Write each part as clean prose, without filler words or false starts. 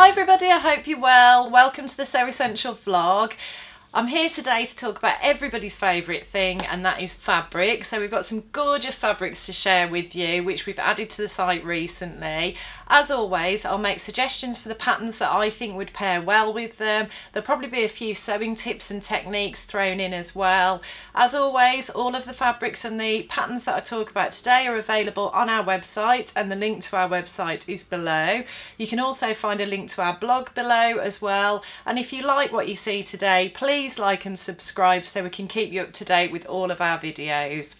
Hi everybody, I hope you're well. Welcome to the So Essential vlog. I'm here today to talk about everybody's favourite thing, and that is fabric. So we've got some gorgeous fabrics to share with you, which we've added to the site recently. As always, I'll make suggestions for the patterns that I think would pair well with them. There'll probably be a few sewing tips and techniques thrown in as well. As always, all of the fabrics and the patterns that I talk about today are available on our website, and the link to our website is below. You can also find a link to our blog below as well. And if you like what you see today, please like and subscribe so we can keep you up to date with all of our videos.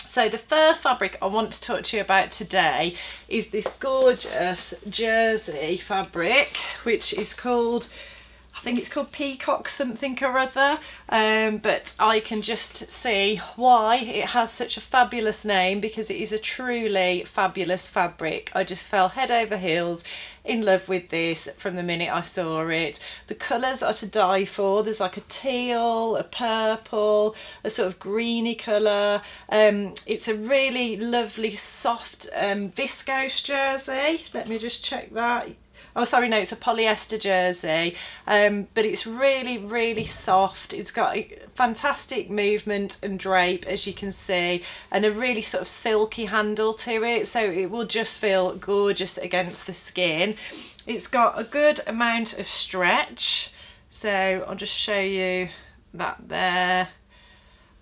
So the first fabric I want to talk to you about today is this gorgeous jersey fabric, which is called, I think it's called Peacock something or other, but I can just see why it has such a fabulous name, because it is a truly fabulous fabric. I just fell head over heels in love with this from the minute I saw it. The colours are to die for. There's like a teal, a purple, a sort of greeny colour. It's a really lovely soft viscose jersey. Let me just check that. Oh sorry, no, it's a polyester jersey, but it's really soft. It's got a fantastic movement and drape, as you can see, and a really sort of silky handle to it, so it will just feel gorgeous against the skin. It's got a good amount of stretch, so I'll just show you that there.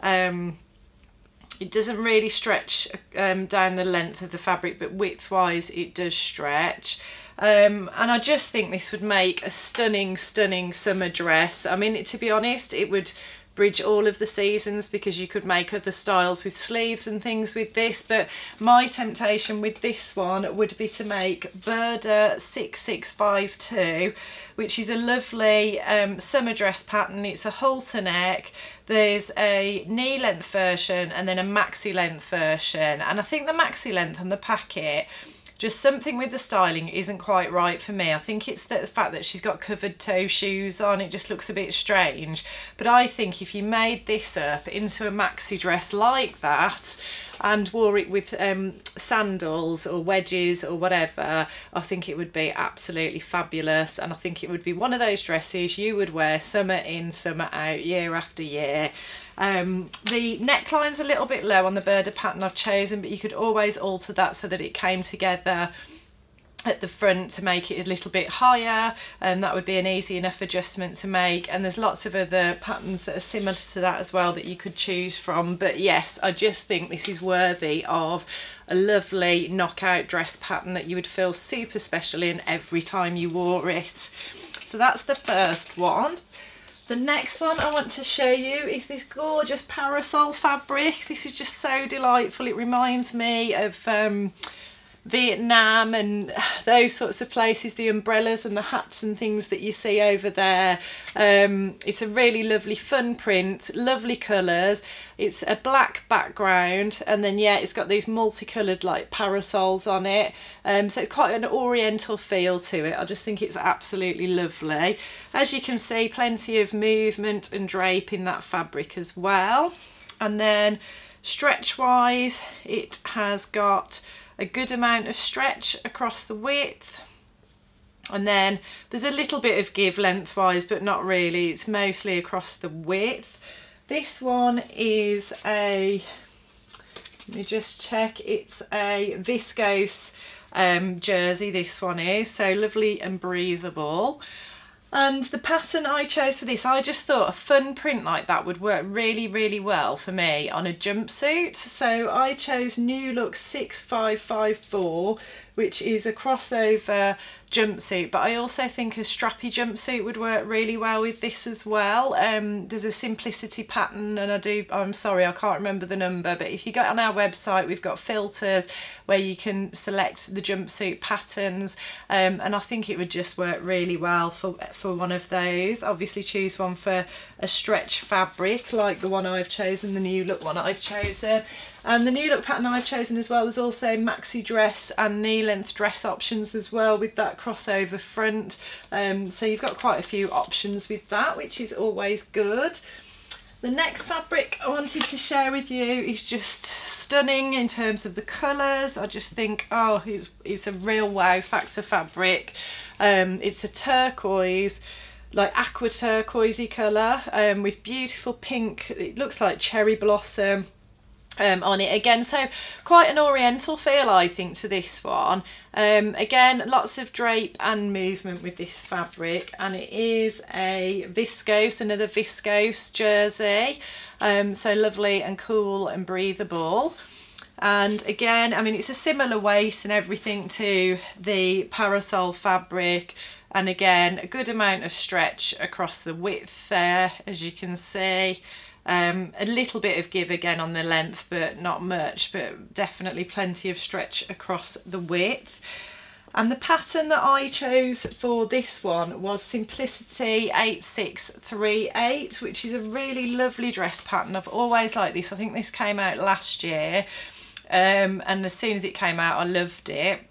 It doesn't really stretch down the length of the fabric, but width-wise it does stretch. And I just think this would make a stunning summer dress. I mean, to be honest, it would bridge all of the seasons, because you could make other styles with sleeves and things with this, but my temptation with this one would be to make Burda 6652, which is a lovely summer dress pattern. It's a halter neck. There's a knee length version and then a maxi length version, and I think the maxi length on the packet, just something with the styling isn't quite right for me. I think it's the fact that she's got covered toe shoes on, it just looks a bit strange. But I think if you made this up into a maxi dress like that and wore it with sandals or wedges or whatever, I think it would be absolutely fabulous, and I think it would be one of those dresses you would wear summer in, summer out, year after year. The neckline's a little bit low on the Burda pattern I've chosen, but you could always alter that so that it came together at the front to make it a little bit higher, and that would be an easy enough adjustment to make. And there's lots of other patterns that are similar to that as well that you could choose from. But yes, I just think this is worthy of a lovely knockout dress pattern that you would feel super special in every time you wore it. So that's the first one. The next one I want to show you is this gorgeous Parasol fabric. This is just so delightful. It reminds me of Vietnam and those sorts of places, the umbrellas and the hats and things that you see over there. It's a really lovely fun print, lovely colours. It's a black background, and then yeah, it's got these multicoloured like parasols on it, so it's quite an oriental feel to it. I just think it's absolutely lovely. As you can see, plenty of movement and drape in that fabric as well. And then stretch wise, it has got a good amount of stretch across the width, and then there's a little bit of give lengthwise, but not really. It's mostly across the width. This one is a, let me just check, it's a viscose jersey, this one is, so lovely and breathable. And the pattern I chose for this, I just thought a fun print like that would work really well for me on a jumpsuit. So I chose New Look 6554, which is a crossover jumpsuit, but I also think a strappy jumpsuit would work really well with this as well. There's a simplicity pattern, and I'm sorry I can't remember the number, but if you go on our website we've got filters where you can select the jumpsuit patterns, and I think it would just work really well for one of those. Obviously choose one for a stretch fabric like the one I've chosen, the New Look one I've chosen. And the New Look pattern I've chosen as well, there's also maxi dress and knee length dress options as well with that crossover front, so you've got quite a few options with that, which is always good. The next fabric I wanted to share with you is just stunning in terms of the colours. I just think, oh, it's a real wow factor fabric. It's a turquoise, like aqua turquoisey colour, with beautiful pink, it looks like cherry blossom on it again, so quite an oriental feel I think to this one. Again, lots of drape and movement with this fabric, and it is a viscose, another viscose jersey, so lovely and cool and breathable. And again, I mean, it's a similar weight and everything to the Parasol fabric, and again a good amount of stretch across the width there, as you can see. A little bit of give again on the length, but not much, but definitely plenty of stretch across the width. And the pattern that I chose for this one was Simplicity 8638, which is a really lovely dress pattern. I've always liked this. I think this came out last year, and as soon as it came out I loved it.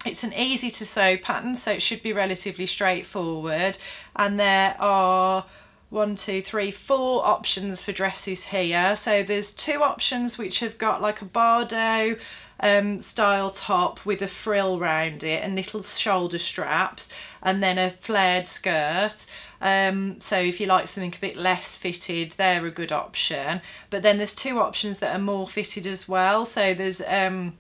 It's an easy to sew pattern, so it should be relatively straightforward, and there are 4 options for dresses here. So there's 2 options which have got like a Bardo style top with a frill round it and little shoulder straps, and then a flared skirt. So if you like something a bit less fitted, they're a good option. But then there's 2 options that are more fitted as well. So there's a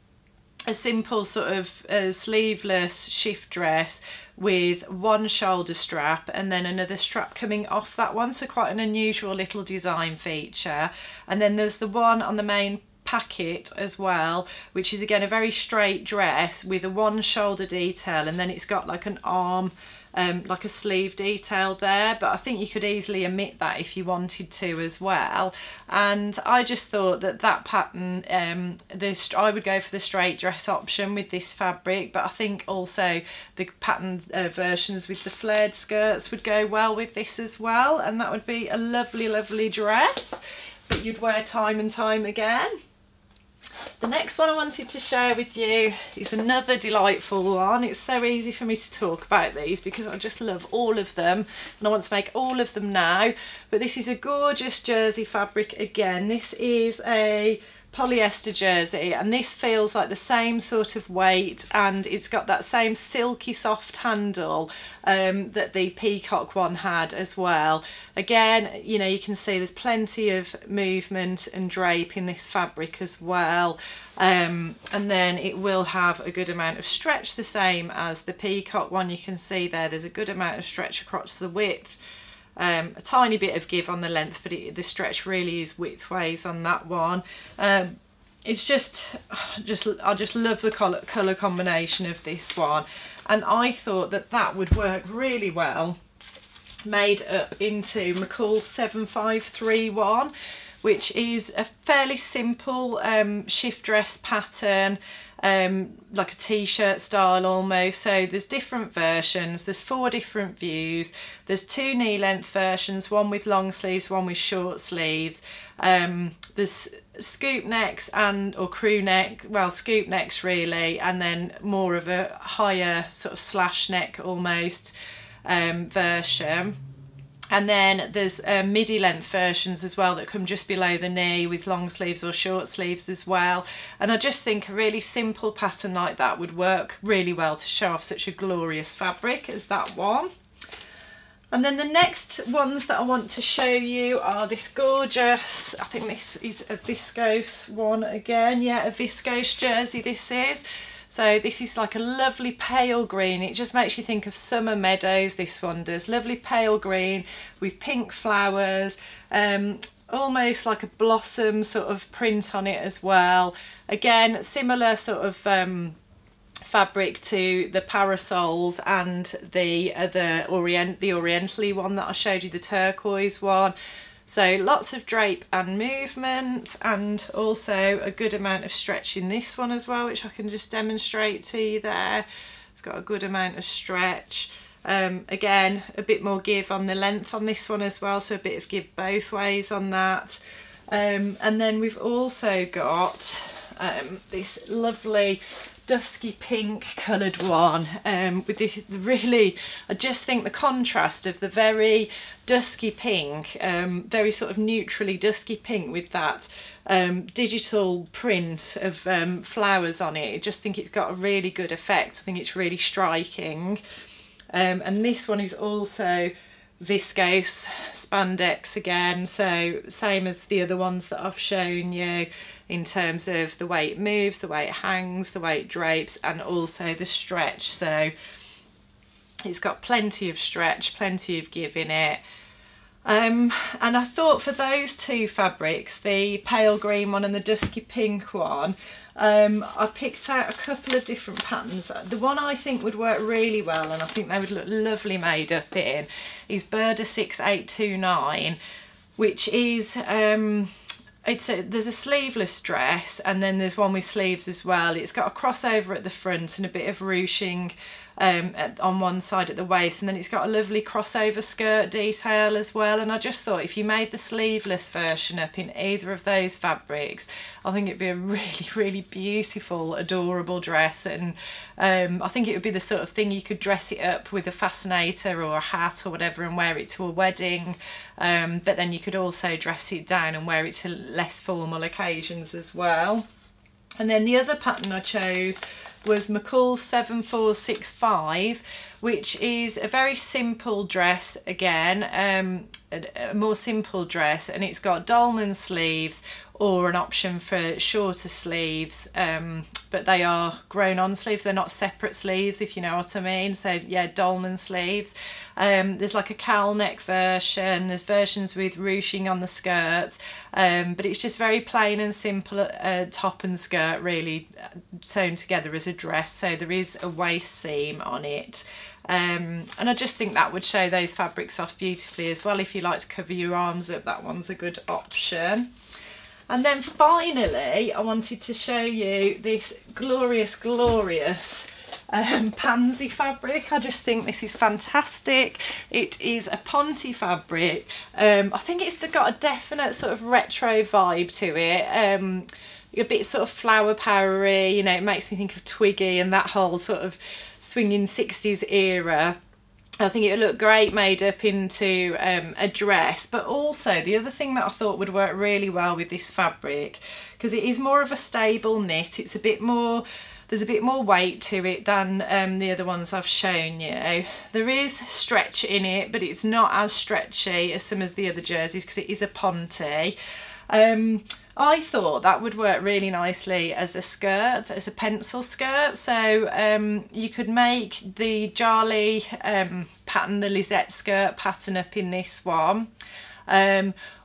simple sort of sleeveless shift dress with 1 shoulder strap and then another strap coming off that one, so quite an unusual little design feature. And then there's the one on the main packet as well, which is again a very straight dress with a 1 shoulder detail, and then it's got like an arm, like a sleeve detail there, but I think you could easily omit that if you wanted to as well. And I just thought that that pattern, I would go for the straight dress option with this fabric, but I think also the pattern versions with the flared skirts would go well with this as well, and that would be a lovely, lovely dress that you'd wear time and time again. The next one I wanted to share with you is another delightful one. It's so easy for me to talk about these because I just love all of them and I want to make all of them now. But this is a gorgeous jersey fabric again. This is a polyester jersey, and this feels like the same sort of weight, and it's got that same silky soft handle that the Peacock one had as well. Again, you know, you can see there's plenty of movement and drape in this fabric as well, and then it will have a good amount of stretch, the same as the Peacock one. You can see there's a good amount of stretch across the width. A tiny bit of give on the length, but the stretch really is widthways on that one. It's I just love the colour combination of this one, and I thought that would work really well made up into McCall 7531, which is a fairly simple shift dress pattern, like a t-shirt style almost. So there's different versions, there's 4 different views, there's 2 knee length versions, one with long sleeves, one with short sleeves. There's scoop necks or crew neck, well, scoop necks really, and then more of a higher sort of slash neck almost version. And then there's midi length versions as well that come just below the knee with long sleeves or short sleeves as well. And I just think a really simple pattern like that would work really well to show off such a glorious fabric as that one. And then the next ones that I want to show you are this gorgeous, I think this is a viscose one again, yeah, a viscose jersey this is. So this is like a lovely pale green. It just makes you think of summer meadows, this one does. Lovely pale green with pink flowers, almost like a blossom sort of print on it as well. Again, similar sort of fabric to the Parasols and the other Orientally one that I showed you, the turquoise one. So lots of drape and movement, and also a good amount of stretch in this one as well, which I can just demonstrate to you there. It's got a good amount of stretch. Again, a bit more give on the length on this one as well, so a bit of give both ways on that. And then we've also got this lovely dusky pink coloured one with this really, I just think the contrast of the very dusky pink, very sort of neutrally dusky pink with that digital print of flowers on it. I just think it's got a really good effect. I think it's really striking. And this one is also viscose spandex again, so same as the other ones that I've shown you in terms of the way it moves, the way it hangs, the way it drapes, and also the stretch. So it's got plenty of stretch, plenty of give in it. And I thought for those two fabrics, the pale green one and the dusky pink one, I picked out a couple of different patterns. The one I think would work really well, and I think they would look lovely made up in, is Burda 6829, which is there's a sleeveless dress, and then there's one with sleeves as well. It's got a crossover at the front and a bit of ruching on one side at the waist, and then it's got a lovely crossover skirt detail as well. And I just thought if you made the sleeveless version up in either of those fabrics, I think it'd be a really, really beautiful, adorable dress. And I think it would be the sort of thing you could dress it up with a fascinator or a hat or whatever and wear it to a wedding, but then you could also dress it down and wear it to less formal occasions as well. And then the other pattern I chose was McCall's 7465, which is a very simple dress again, a more simple dress, and it's got dolman sleeves or an option for shorter sleeves, but they are grown on sleeves, they're not separate sleeves, if you know what I mean. So yeah, dolman sleeves. There's like a cowl neck version, there's versions with ruching on the skirts, but it's just very plain and simple top and skirt really sewn together as a dress. So there is a waist seam on it. And I just think that would show those fabrics off beautifully as well. If you like to cover your arms up, that one's a good option. And then finally I wanted to show you this glorious Pansy fabric. I just think this is fantastic. It is a ponte fabric. I think it's got a definite sort of retro vibe to it. A bit sort of flower powery, you know, it makes me think of Twiggy and that whole sort of swinging 60s era. I think it would look great made up into a dress. But also the other thing that I thought would work really well with this fabric, because it is more of a stable knit, it's a bit more, there's a bit more weight to it than the other ones I've shown you. There is stretch in it, but it's not as stretchy as some of the other jerseys because it is a ponte. I thought that would work really nicely as a skirt, as a pencil skirt. So you could make the Jarly pattern, the Lisette skirt pattern up in this one.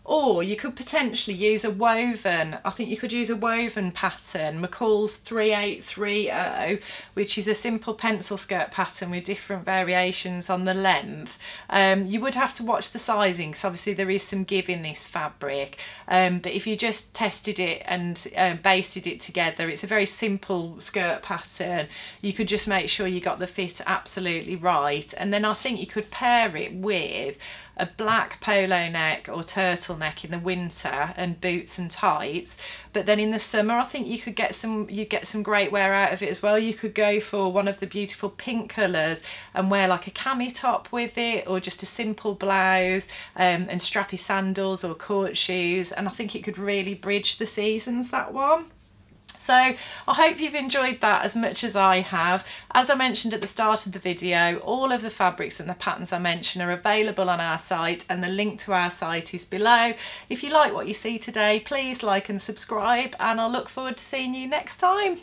Or you could potentially use a woven, I think you could use a woven pattern, McCall's 3830, which is a simple pencil skirt pattern with different variations on the length. You would have to watch the sizing because obviously there is some give in this fabric, but if you just tested it and basted it together, it's a very simple skirt pattern. You could just make sure you got the fit absolutely right, and then I think you could pair it with a black polo neck or turtleneck in the winter and boots and tights, but then in the summer I think you could get some great wear out of it as well. You could go for one of the beautiful pink colours and wear like a cami top with it, or just a simple blouse and strappy sandals or court shoes, and I think it could really bridge the seasons, that one. So I hope you've enjoyed that as much as I have. As I mentioned at the start of the video, all of the fabrics and the patterns I mentioned are available on our site, and the link to our site is below. If you like what you see today, please like and subscribe, and I'll look forward to seeing you next time.